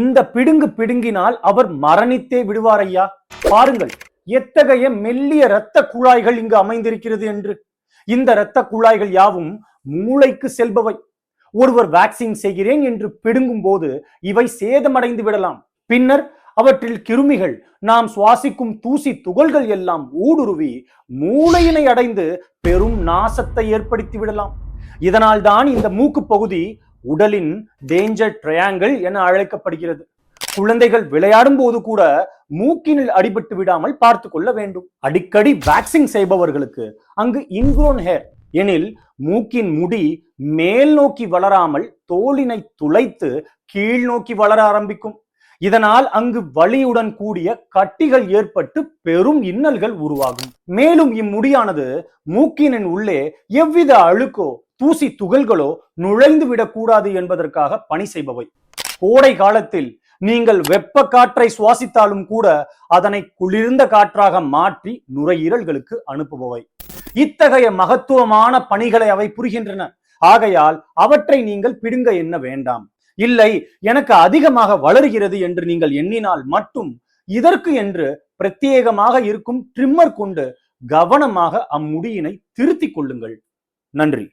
இந்த பிடுங்கு பிடுங்கினால் அவர் மரணித்தே விடுவார் ஐயா. பாருங்கள் எத்தகைய மெல்லிய இரத்த குழாய்கள் இங்கு அமைந்திருக்கிறது என்று. இந்த இரத்த குழாய்கள் யாவும் மூளைக்கு செல்பவை. ஒருவர் வேக்சின் செய்கிறேன் என்று பிடுங்கும் போது இவை சேதமடைந்து விடலாம். பின்னர் அவற்றில் கிருமிகள், நாம் சுவாசிக்கும் தூசி துகள்கள் எல்லாம் ஊடுருவி மூளையினை அடைந்து பெரும் நாசத்தை ஏற்படுத்தி விடலாம். இதனால் தான் இந்த மூக்கு பகுதி உடலின் டேஞ்சர் ட்ரையாங்கிள் என அழைக்கப்படுகிறது. குழந்தைகள் விளையாடும் போது கூட மூக்கினில் அடிபட்டு விடாமல் பார்த்து கொள்ள வேண்டும். அடிக்கடி வேக்சின் செய்பவர்களுக்கு அங்கு இன்க்ரோன் ஹேர் எனில் மூக்கின் முடி மேல் நோக்கி வளராமல் தோலினை துளைத்து கீழ் நோக்கி வளர ஆரம்பிக்கும். இதனால் அங்கு வலியுடன் கூடிய கட்டிகள் ஏற்பட்டு பெரும் இன்னல்கள் உருவாகும். மேலும் இம்முடியானது மூக்கினின் உள்ளே எவ்வித அழுக்கோ தூசி துகள்களோ நுழைந்து விடக்கூடாது என்பதற்காக பணி செய்பவை. கோடை காலத்தில் நீங்கள் வெப்ப காற்றை சுவாசித்தாலும் கூட அதனை குளிர்ந்த காற்றாக மாற்றி நுரையீரல்களுக்கு அனுப்புபவை. இத்தகைய மகத்துவமான பணிகளை அவை புரிகின்றன. ஆகையால் அவற்றை நீங்கள் பிடுங்க எண்ண வேண்டாம். இல்லை, எனக்கு அதிகமாக வளர்கிறது என்று நீங்கள் எண்ணினால் மட்டும் இதற்கு என்று பிரத்யேகமாக இருக்கும் ட்ரிம்மர் கொண்டு கவனமாக அம்முடியினை திருத்திக் கொள்ளுங்கள். நன்றி.